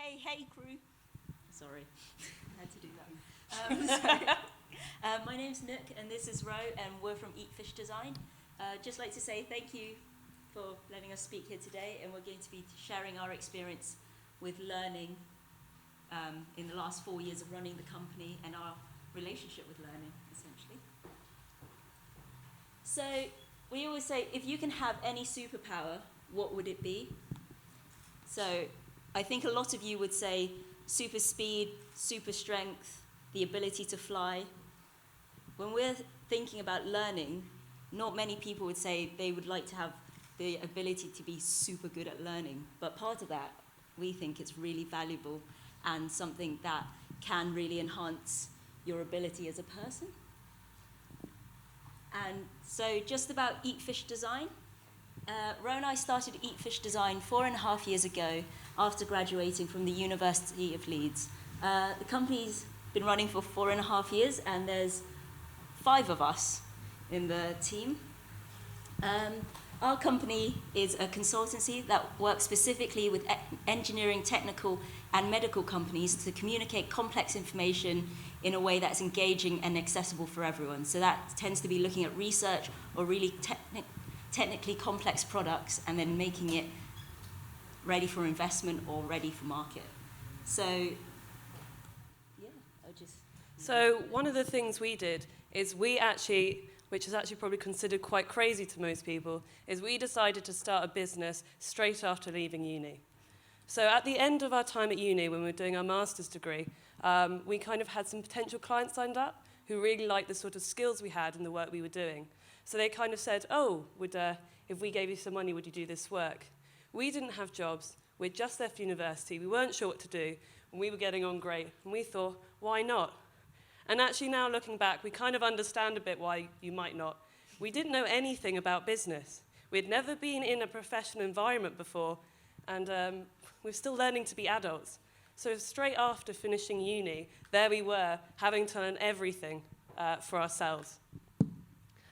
Hey crew. Sorry, I had to do that. My name's Nook and this is Row and we're from EatFishDesign. Just like to say thank you for letting us speak here today, and we're going to be sharing our experience with learning in the last 4 years of running the company and our relationship with learning, essentially. So we always say, if you can have any superpower, what would it be? So I think a lot of you would say super speed, super strength, the ability to fly. When we're thinking about learning, not many people would say they would like to have the ability to be super good at learning. But part of that, we think it's really valuable and something that can really enhance your ability as a person. And so just about EatFishDesign. Row and I started EatFishDesign 4.5 years ago after graduating from the University of Leeds. The company's been running for 4.5 years, and there's 5 of us in the team. Our company is a consultancy that works specifically with engineering, technical, and medical companies to communicate complex information in a way that's engaging and accessible for everyone. So that tends to be looking at research or really technically complex products and then making it ready for investment or ready for market. So, yeah, So one of the things we did is which is actually probably considered quite crazy to most people, is we decided to start a business straight after leaving uni. So at the end of our time at uni, when we were doing our master's degree, we kind of had some potential clients signed up who really liked the sort of skills we had and the work we were doing. So they kind of said, if we gave you some money, would you do this work? We didn't have jobs. We'd just left university. We weren't sure what to do, and we were getting on great. And we thought, why not? And actually now looking back, we kind of understand a bit why you might not. We didn't know anything about business. We'd never been in a professional environment before, and we're still learning to be adults. So straight after finishing uni, there we were, having to learn everything for ourselves.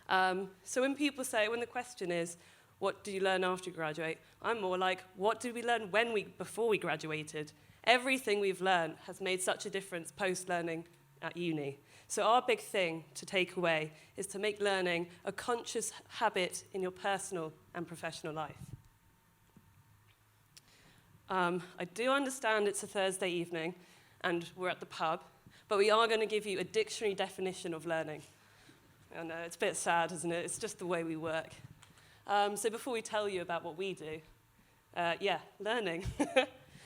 So when the question is, what do you learn after you graduate? I'm more like, what did we learn before we graduated? Everything we've learned has made such a difference post-learning at uni. So our big thing to take away is to make learning a conscious habit in your personal and professional life. I do understand it's a Thursday evening and we're at the pub, but we are going to give you a dictionary definition of learning. I know, it's a bit sad, isn't it? It's just the way we work. So before we tell you about what we do, learning.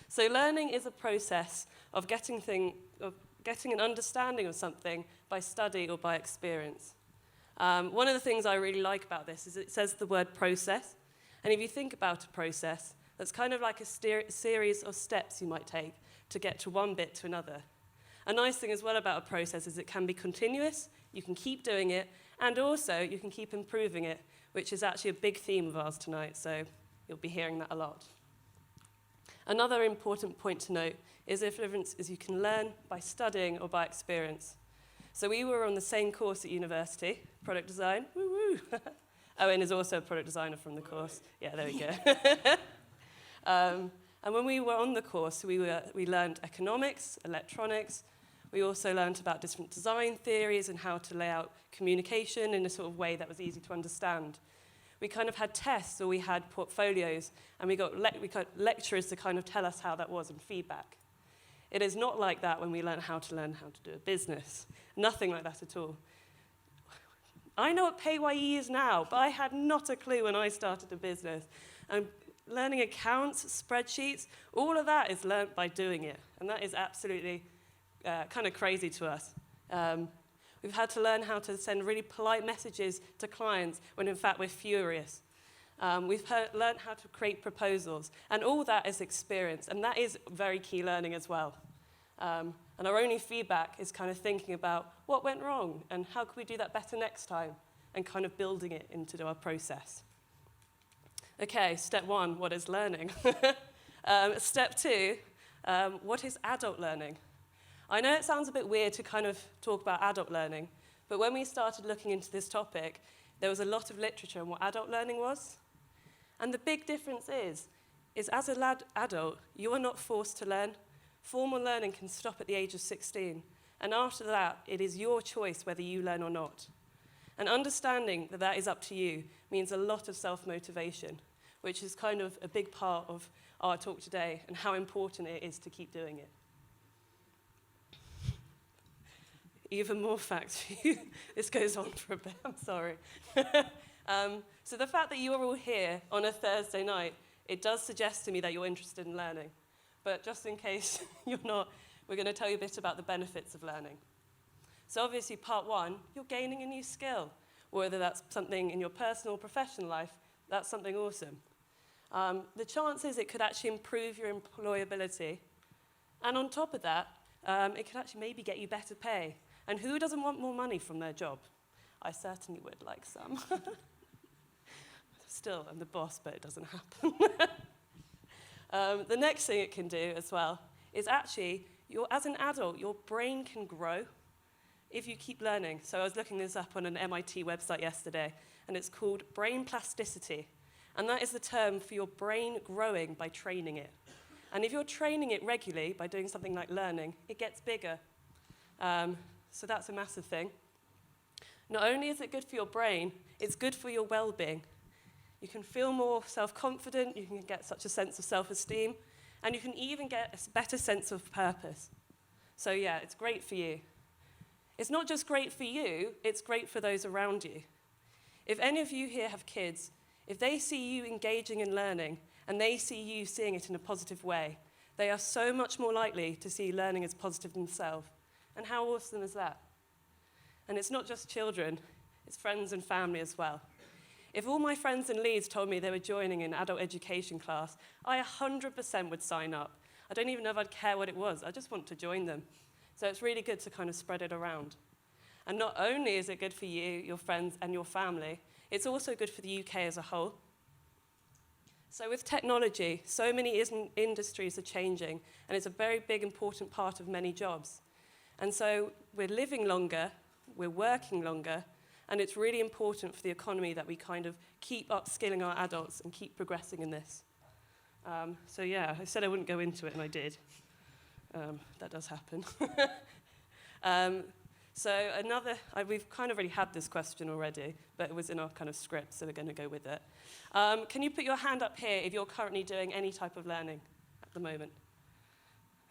So learning is a process of getting an understanding of something by study or by experience. One of the things I really like about this is it says the word process. And if you think about a process, that's kind of like a series of steps you might take to get to one bit to another. A nice thing as well about a process is it can be continuous, you can keep doing it, and also you can keep improving it, which is actually a big theme of ours tonight, so you'll be hearing that a lot. Another important point to note is the difference is you can learn by studying or by experience. So we were on the same course at university, product design, woo-woo. Owen is also a product designer from the course. Yeah, there we go. And when we were on the course, we learned economics, electronics. We also learned about different design theories and how to lay out communication in a sort of way that was easy to understand. We kind of had tests, or we had portfolios, and we got lecturers to kind of tell us how that was and feedback. It is not like that when we learn how to do a business. Nothing like that at all. I know what PAYE is now, but I had not a clue when I started a business. And learning accounts, spreadsheets, all of that is learnt by doing it. And that is absolutely kind of crazy to us. We've had to learn how to send really polite messages to clients when in fact we're furious. We've learned how to create proposals, and all that is experience, and that is very key learning as well. And our only feedback is kind of thinking about what went wrong and how could we do that better next time, and kind of building it into our process. Okay, step 1, what is learning? Step 2, what is adult learning? I know it sounds a bit weird to kind of talk about adult learning, but when we started looking into this topic, there was a lot of literature on what adult learning was. And the big difference is as an adult, you are not forced to learn. Formal learning can stop at the age of 16, and after that, it is your choice whether you learn or not. And understanding that that is up to you means a lot of self-motivation, which is kind of a big part of our talk today and how important it is to keep doing it. Even more facts for you. This goes on for a bit, I'm sorry. So the fact that you are all here on a Thursday night, it does suggest to me that you're interested in learning. But just in case you're not, we're going to tell you a bit about the benefits of learning. So obviously, part one, you're gaining a new skill. Whether that's something in your personal or professional life, that's something awesome. The chances it could actually improve your employability. And on top of that, it could actually maybe get you better pay. And who doesn't want more money from their job? I certainly would like some. Still, I'm the boss, but it doesn't happen. The next thing it can do as well is actually, as an adult, your brain can grow if you keep learning. So I was looking this up on an MIT website yesterday, and it's called brain plasticity. And that is the term for your brain growing by training it. And if you're training it regularly by doing something like learning, it gets bigger. So that's a massive thing. Not only is it good for your brain, it's good for your well-being. You can feel more self-confident, you can get such a sense of self-esteem, and you can even get a better sense of purpose. So yeah, it's great for you. It's not just great for you, it's great for those around you. If any of you here have kids, if they see you engaging in learning, and they see you seeing it in a positive way, they are so much more likely to see learning as positive themselves. And how awesome is that? And it's not just children, it's friends and family as well. If all my friends in Leeds told me they were joining an adult education class, I 100% would sign up. I don't even know if I'd care what it was, I just want to join them. So it's really good to kind of spread it around. And not only is it good for you, your friends, and your family, it's also good for the UK as a whole. So with technology, so many industries are changing, and it's a very big, important part of many jobs. And so we're living longer, we're working longer, and it's really important for the economy that we kind of keep upskilling our adults and keep progressing in this. So yeah, I said I wouldn't go into it, and I did. That does happen. We've kind of already had this question already, but it was in our kind of script, so we're going to go with it. Can you put your hand up here if you're currently doing any type of learning at the moment?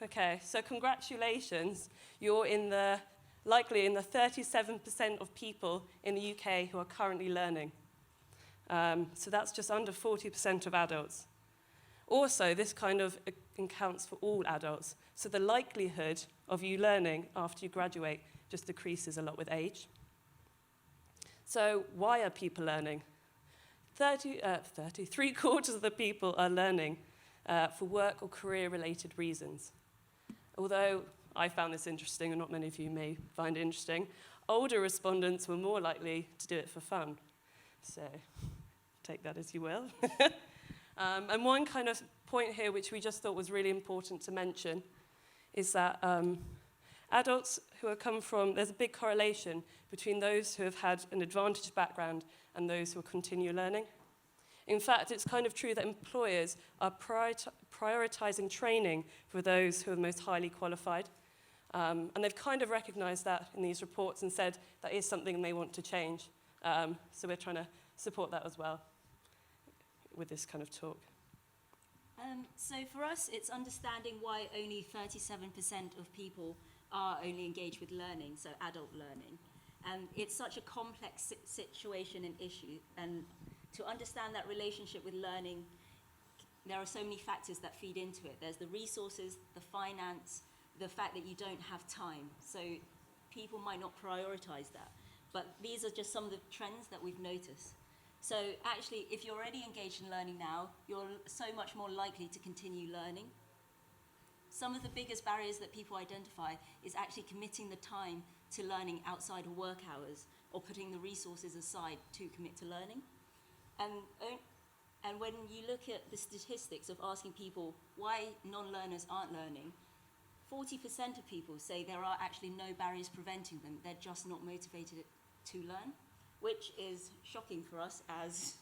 Okay, so congratulations. You're likely in the 37% of people in the UK who are currently learning. So that's just under 40% of adults. Also, this kind of accounts for all adults. So the likelihood of you learning after you graduate just decreases a lot with age. So why are people learning? 3/4 of the people are learning for work or career-related reasons. Although I found this interesting, and not many of you may find it interesting, older respondents were more likely to do it for fun. So take that as you will. And one kind of point here which we just thought was really important to mention is that adults who have come from, there's a big correlation between those who have had an advantaged background and those who will continue learning. In fact, it's kind of true that employers are prioritizing training for those who are most highly qualified. And they've kind of recognized that in these reports and said that is something they want to change. So we're trying to support that as well with this kind of talk. So for us, it's understanding why only 37% of people are only engaged with learning, so adult learning. And it's such a complex situation and issue. And to understand that relationship with learning, there are so many factors that feed into it. There's the resources, the finance, the fact that you don't have time. So people might not prioritize that. But these are just some of the trends that we've noticed. So actually, if you're already engaged in learning now, you're so much more likely to continue learning. Some of the biggest barriers that people identify is actually committing the time to learning outside of work hours or putting the resources aside to commit to learning. And when you look at the statistics of asking people why non-learners aren't learning, 40% of people say there are actually no barriers preventing them. They're just not motivated to learn, which is shocking for us as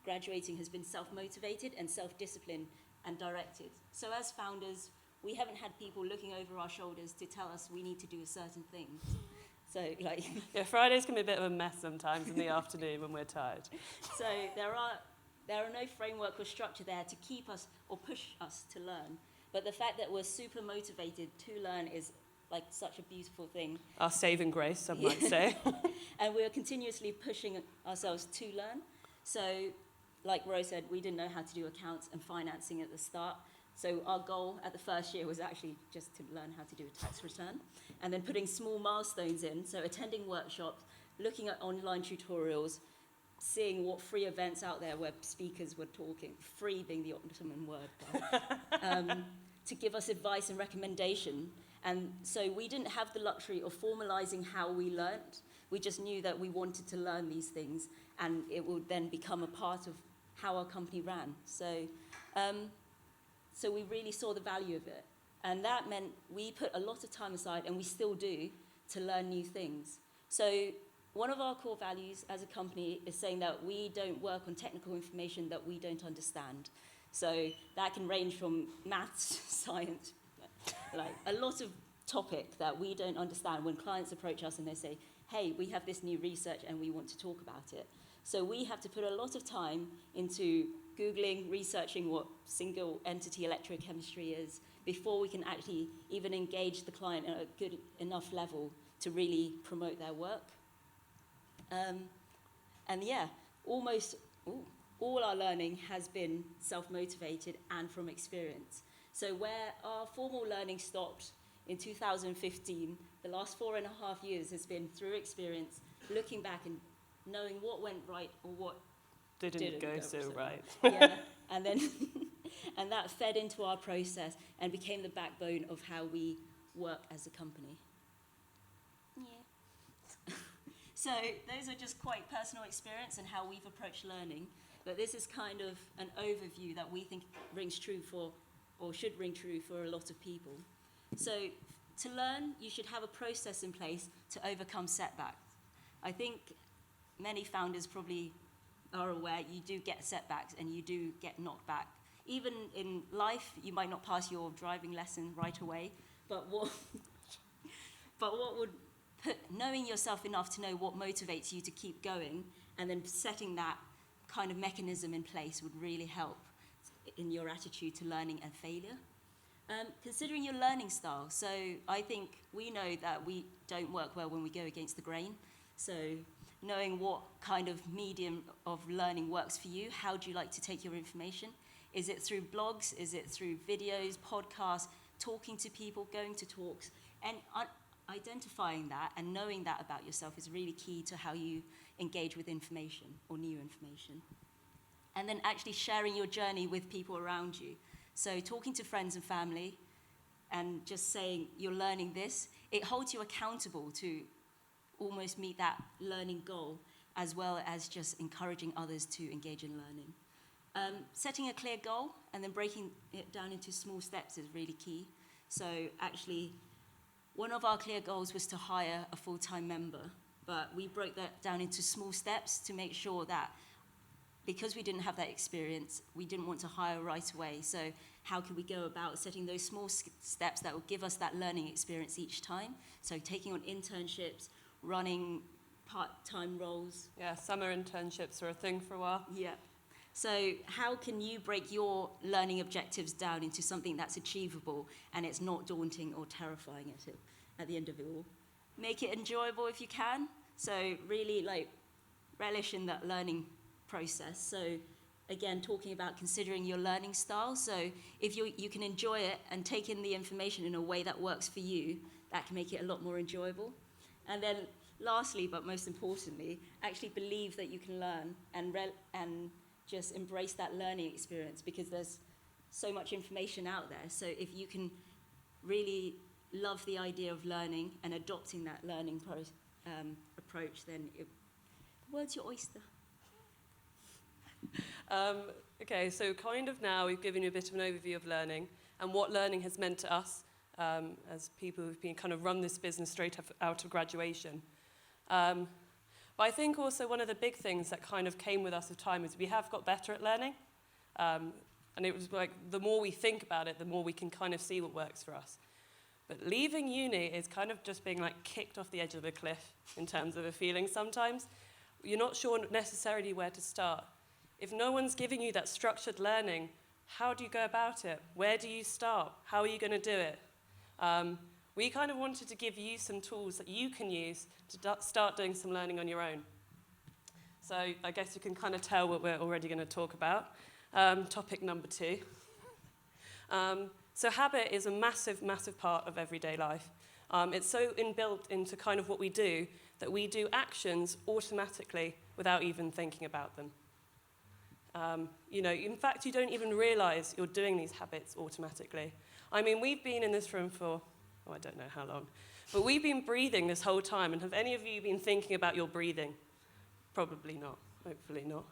graduating has been self-motivated and self-disciplined and directed. So as founders, we haven't had people looking over our shoulders to tell us we need to do a certain thing. So, like... Yeah, Fridays can be a bit of a mess sometimes in the afternoon when we're tired. So there are no framework or structure there to keep us or push us to learn. But the fact that we're super motivated to learn is like such a beautiful thing. Our saving grace, some might say. And we're continuously pushing ourselves to learn. So, like Rose said, we didn't know how to do accounts and financing at the start. So our goal at the first year was actually just to learn how to do a tax return. And then putting small milestones in, so attending workshops, looking at online tutorials, seeing what free events out there where speakers were talking, free being the optimum word, to give us advice and recommendation. And so we didn't have the luxury of formalizing how we learned. We just knew that we wanted to learn these things, and it would then become a part of how our company ran. So we really saw the value of it. And that meant we put a lot of time aside, and we still do, to learn new things. So one of our core values as a company is saying that we don't work on technical information that we don't understand. So that can range from maths, science, like a lot of topic that we don't understand when clients approach us and they say, hey, we have this new research and we want to talk about it. So we have to put a lot of time into Googling, researching what single entity electrochemistry is before we can actually even engage the client at a good enough level to really promote their work. And yeah, almost all our learning has been self-motivated and from experience. So where our formal learning stopped in 2015, the last 4.5 years has been through experience, looking back and knowing what went right or what didn't go so right. Yeah, and then and that fed into our process and became the backbone of how we work as a company. Yeah. So those are just quite personal experience and how we've approached learning. But this is kind of an overview that we think rings true for, or should ring true for a lot of people. So to learn, you should have a process in place to overcome setbacks. I think many founders probably are aware you do get setbacks and you do get knocked back. Even in life, you might not pass your driving lesson right away, but what would knowing yourself enough to know what motivates you to keep going and then setting that kind of mechanism in place would really help in your attitude to learning and failure. Considering your learning style, so I think we know that we don't work well when we go against the grain. So knowing what kind of medium of learning works for you, how do you like to take your information? Is it through blogs? Is it through videos, podcasts, talking to people, going to talks? And identifying that and knowing that about yourself is really key to how you engage with information or new information. And then actually sharing your journey with people around you. So talking to friends and family and just saying you're learning this, it holds you accountable to almost meet that learning goal, as well as just encouraging others to engage in learning. Setting a clear goal and then breaking it down into small steps is really key. So actually, one of our clear goals was to hire a full-time member, but we broke that down into small steps to make sure that because we didn't have that experience, we didn't want to hire right away. So how could we go about setting those small steps that will give us that learning experience each time? So taking on internships, running part-time roles. Yeah, summer internships are a thing for a while. Yeah. So how can you break your learning objectives down into something that's achievable and it's not daunting or terrifying at the end of it all? Make it enjoyable if you can. So really relish in that learning process. So again, talking about considering your learning style. So if you can enjoy it and take in the information in a way that works for you, that can make it a lot more enjoyable. And then lastly, but most importantly, actually believe that you can learn and just embrace that learning experience, because there's so much information out there. So if you can really love the idea of learning and adopting that learning approach, then the world's your oyster. Okay, so kind of now we've given you a bit of an overview of learning and what learning has meant to us as people who've been kind of run this business straight out of graduation. But I think also one of the big things that kind of came with us with time is we have got better at learning. And it was like, the more we think about it, the more we can kind of see what works for us. But leaving uni is kind of just being like kicked off the edge of a cliff in terms of a feeling sometimes. You're not sure necessarily where to start. If no one's giving you that structured learning, how do you go about it? Where do you start? How are you going to do it? We kind of wanted to give you some tools that you can use to start doing some learning on your own. So I guess you can kind of tell what we're already going to talk about. Topic number 2. So habit is a massive, massive part of everyday life. It's so inbuilt into kind of what we do that we do actions automatically without even thinking about them. In fact, you don't even realize you're doing these habits automatically. I mean, we've been in this room for, I don't know how long, but we've been breathing this whole time, and have any of you been thinking about your breathing? Probably not, hopefully not.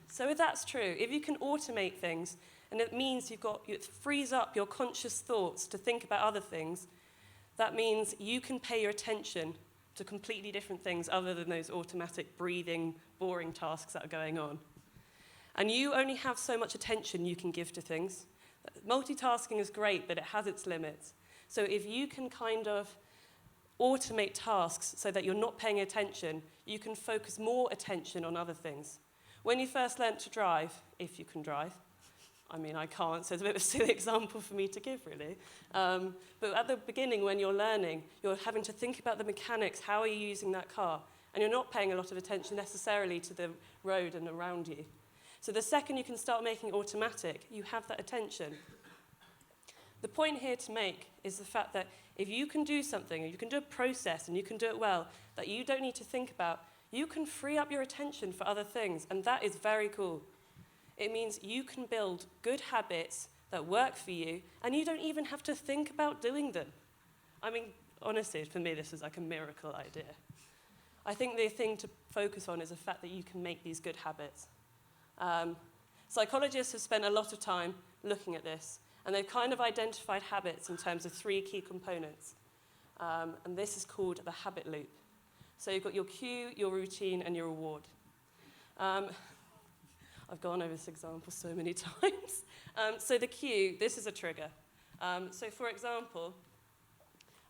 So if that's true, if you can automate things, and it means it frees up your conscious thoughts to think about other things, that means you can pay your attention to completely different things other than those automatic breathing, boring tasks that are going on. And you only have so much attention you can give to things. Multitasking is great, but it has its limits. So if you can kind of automate tasks so that you're not paying attention, you can focus more attention on other things. When you first learnt to drive, if you can drive, I mean, I can't, so it's a bit of a silly example for me to give, really. But at the beginning, when you're learning, you're having to think about the mechanics, how are you using that car? And you're not paying a lot of attention necessarily to the road and around you. So the second you can start making it automatic, you have that attention. The point here to make is the fact that if you can do something, or you can do a process, and you can do it well, that you don't need to think about, you can free up your attention for other things, and that is very cool. It means you can build good habits that work for you, and you don't even have to think about doing them. I mean, honestly, for me, this is like a miracle idea. I think the thing to focus on is the fact that you can make these good habits. Psychologists have spent a lot of time looking at this, and they've kind of identified habits in terms of 3 key components. And this is called the habit loop. So you've got your cue, your routine, and your reward. I've gone over this example so many times. So the cue, this is a trigger. So for example,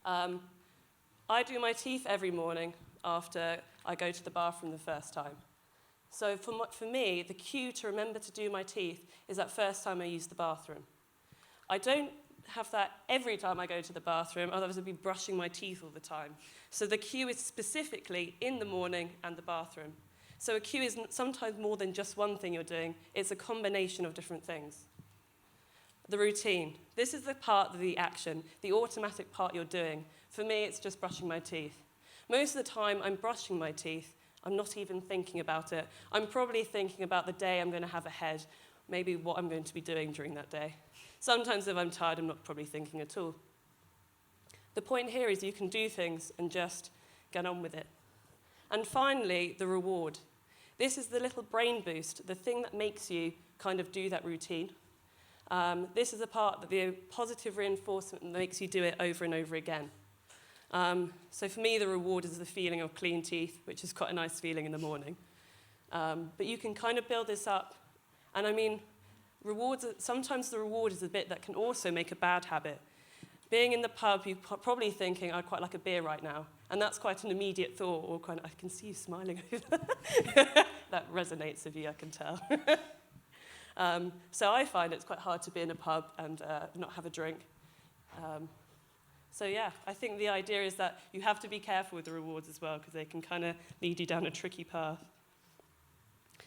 I do my teeth every morning after I go to the bathroom the first time. So for me, the cue to remember to do my teeth is that first time I use the bathroom. I don't have that every time I go to the bathroom, otherwise I'd be brushing my teeth all the time. So the cue is specifically in the morning and the bathroom. So a cue is sometimes more than just one thing you're doing. It's a combination of different things. The routine. This is the part of the action, the automatic part you're doing. For me, it's just brushing my teeth. Most of the time, I'm brushing my teeth. I'm not even thinking about it. I'm probably thinking about the day I'm going to have ahead, maybe what I'm going to be doing during that day. Sometimes if I'm tired, I'm not probably thinking at all. The point here is you can do things and just get on with it. And finally, the reward. This is the little brain boost, the thing that makes you kind of do that routine. This is the part that the positive reinforcement that makes you do it over and over again. So for me, the reward is the feeling of clean teeth, which is quite a nice feeling in the morning. But you can kind of build this up. And I mean, sometimes the reward is the bit that can also make a bad habit. Being in the pub, you're probably thinking, I'd quite like a beer right now. And that's quite an immediate thought, or kind of, I can see you smiling over there. That resonates with you, I can tell. So I find it's quite hard to be in a pub and not have a drink. So yeah, I think the idea is that you have to be careful with the rewards as well, because they can kind of lead you down a tricky path.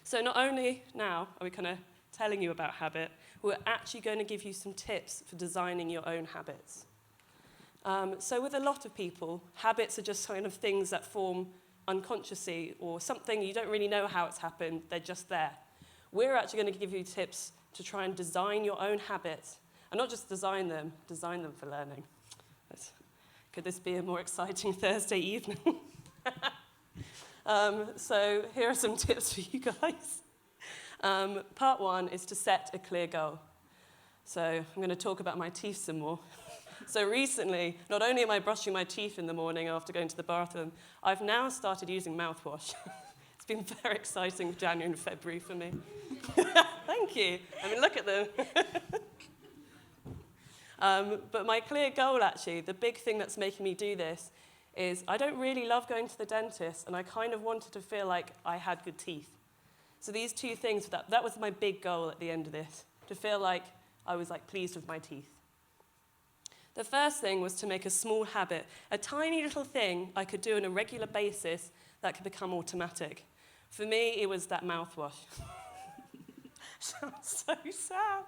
So not only now are we kind of telling you about habit, we're actually going to give you some tips for designing your own habits. So with a lot of people, habits are just kind of things that form unconsciously, or something you don't really know how it's happened, they're just there. We're actually going to give you tips to try and design your own habits, and not just design them for learning. Could this be a more exciting Thursday evening? So here are some tips for you guys. Part 1 is to set a clear goal. So I'm going to talk about my teeth some more. So recently, not only am I brushing my teeth in the morning after going to the bathroom, I've now started using mouthwash. It's been very exciting January and February for me. Thank you. I mean, look at them. But my clear goal, actually, the big thing that's making me do this, is I don't really love going to the dentist, and I kind of wanted to feel like I had good teeth. So these two things, that was my big goal at the end of this, to feel like I was pleased with my teeth. The first thing was to make a small habit, a tiny little thing I could do on a regular basis that could become automatic. For me, it was that mouthwash. Sounds so sad.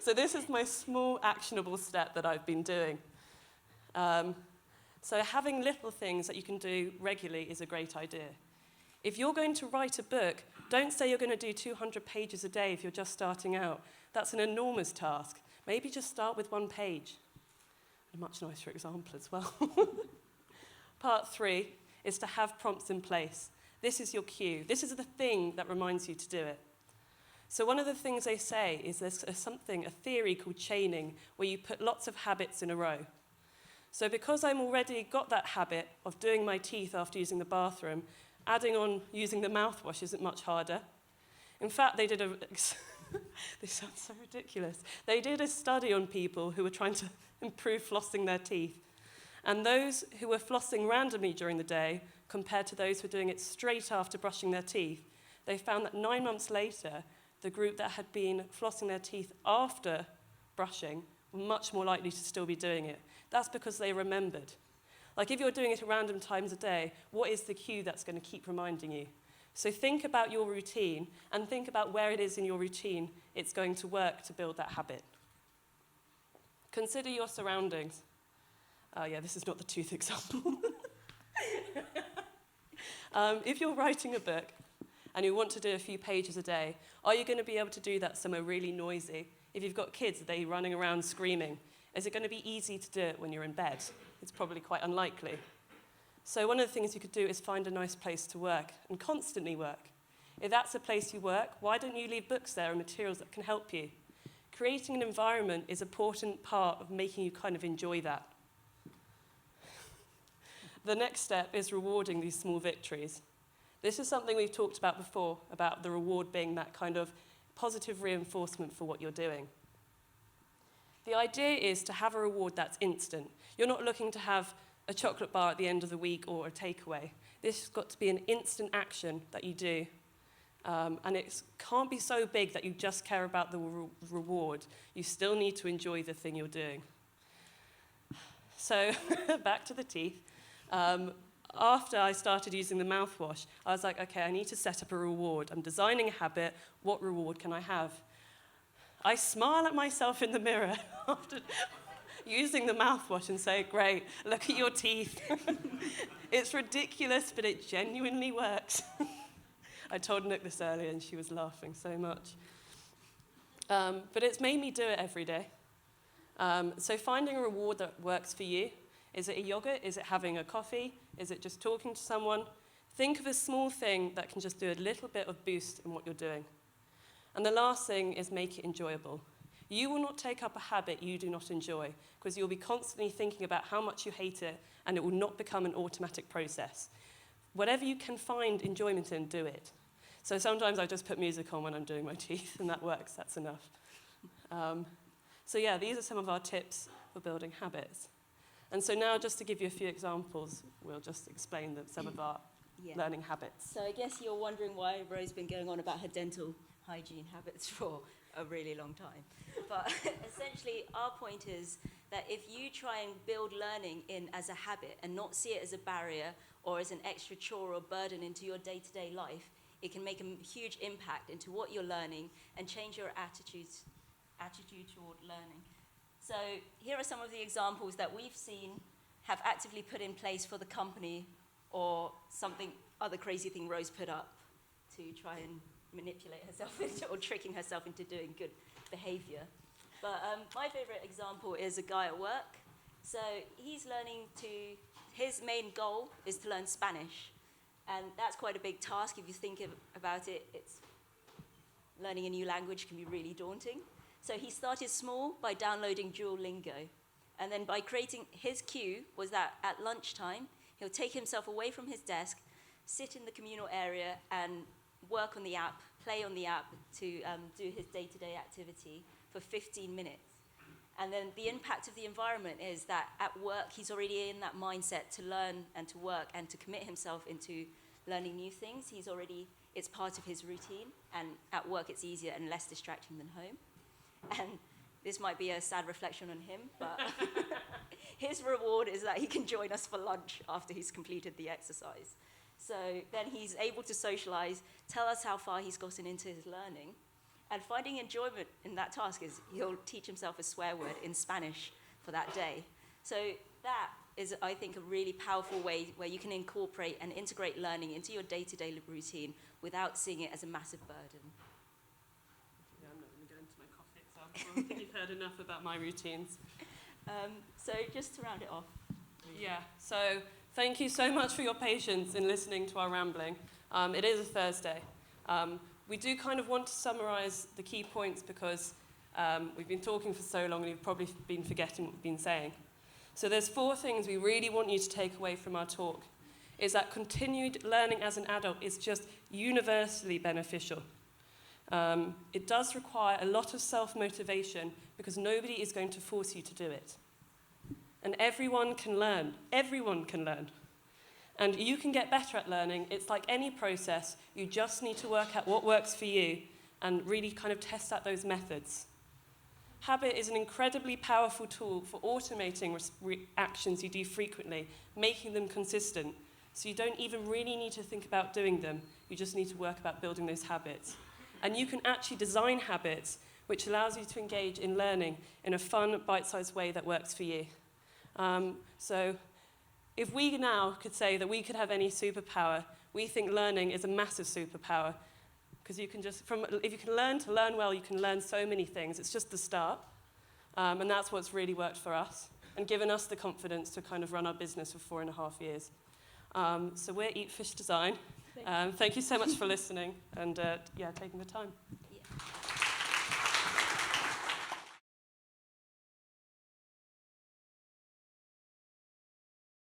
So this is my small actionable step that I've been doing. So having little things that you can do regularly is a great idea. If you're going to write a book, don't say you're going to do 200 pages a day if you're just starting out. That's an enormous task. Maybe just start with 1 page. A much nicer example as well. Part 3 is to have prompts in place. This is your cue. This is the thing that reminds you to do it. So one of the things they say is there's a theory called chaining, where you put lots of habits in a row. So because I'm already got that habit of doing my teeth after using the bathroom, adding on using the mouthwash isn't much harder. In fact, they did this sounds so ridiculous. They did a study on people who were trying to improve flossing their teeth. And those who were flossing randomly during the day, compared to those who were doing it straight after brushing their teeth, they found that 9 months later, the group that had been flossing their teeth after brushing were much more likely to still be doing it. That's because they remembered. If you're doing it at random times a day, what is the cue that's going to keep reminding you? So think about your routine and think about where it is in your routine it's going to work to build that habit. Consider your surroundings. Oh yeah, this is not the tooth example. If you're writing a book and you want to do a few pages a day, are you going to be able to do that somewhere really noisy? If you've got kids, are they running around screaming? Is it going to be easy to do it when you're in bed? It's probably quite unlikely. So one of the things you could do is find a nice place to work and constantly work. If that's a place you work, why don't you leave books there and materials that can help you? Creating an environment is an important part of making you kind of enjoy that. The next step is rewarding these small victories. This is something we've talked about before, about the reward being that kind of positive reinforcement for what you're doing. The idea is to have a reward that's instant. You're not looking to have a chocolate bar at the end of the week or a takeaway. This has got to be an instant action that you do. And it can't be so big that you just care about the reward. You still need to enjoy the thing you're doing. So back to the teeth. After I started using the mouthwash, I was like, okay, I need to set up a reward. I'm designing a habit. What reward can I have? I smile at myself in the mirror after using the mouthwash and say, great, look at your teeth. It's ridiculous, but it genuinely works. I told Nook this earlier, and she was laughing so much. But it's made me do it every day. So finding a reward that works for you. Is it a yogurt? Is it having a coffee? Is it just talking to someone? Think of a small thing that can just do a little bit of boost in what you're doing. And the last thing is make it enjoyable. You will not take up a habit you do not enjoy, because you'll be constantly thinking about how much you hate it, and it will not become an automatic process. Whatever you can find enjoyment in, do it. So sometimes I just put music on when I'm doing my teeth, and that works, that's enough. So yeah, these are some of our tips for building habits. And so now, just to give you a few examples, we'll just explain some of our learning habits. So I guess you're wondering why Ro's been going on about her dental hygiene habits for a really long time. But essentially, our point is that if you try and build learning in as a habit and not see it as a barrier or as an extra chore or burden into your day-to-day life, it can make a huge impact into what you're learning and change your attitude toward learning. So here are some of the examples that we've seen have actively put in place for the company, or other crazy thing Rose put up to try and manipulate herself into, or tricking herself into doing good behavior. But my favorite example is a guy at work. So his main goal is to learn Spanish. And that's quite a big task if you think about it. Learning a new language can be really daunting. So he started small by downloading Duolingo. And then by creating his cue was that at lunchtime, he'll take himself away from his desk, sit in the communal area and work on the app, play on the app to do his day-to-day activity for 15 minutes. And then the impact of the environment is that at work, he's already in that mindset to learn and to work and to commit himself into learning new things. It's part of his routine, and at work it's easier and less distracting than home. And this might be a sad reflection on him, but his reward is that he can join us for lunch after he's completed the exercise. So then he's able to socialize, tell us how far he's gotten into his learning, and finding enjoyment in that task is he'll teach himself a swear word in Spanish for that day. So that is, I think, a really powerful way where you can incorporate and integrate learning into your day-to-day routine without seeing it as a massive burden. Yeah, I'm not going to go into my coffee example. I think you've heard enough about my routines. So just to round it off. Yeah, so thank you so much for your patience in listening to our rambling. It is a Thursday. We do kind of want to summarise the key points because we've been talking for so long and you've probably been forgetting what we've been saying. So there's 4 things we really want you to take away from our talk. Is that continued learning as an adult is just universally beneficial. It does require a lot of self-motivation because nobody is going to force you to do it. And everyone can learn. Everyone can learn. And you can get better at learning. It's like any process. You just need to work out what works for you and really kind of test out those methods. Habit is an incredibly powerful tool for automating actions you do frequently, making them consistent. So you don't even really need to think about doing them. You just need to work about building those habits. And you can actually design habits which allows you to engage in learning in a fun, bite-sized way that works for you. So if we now could say that we could have any superpower, we think learning is a massive superpower. Because you can just, if you can learn to learn well, you can learn so many things. It's just the start. And that's what's really worked for us and given us the confidence to kind of run our business for 4.5 years. So we're EatFishDesign. Thank you so much for listening and taking the time.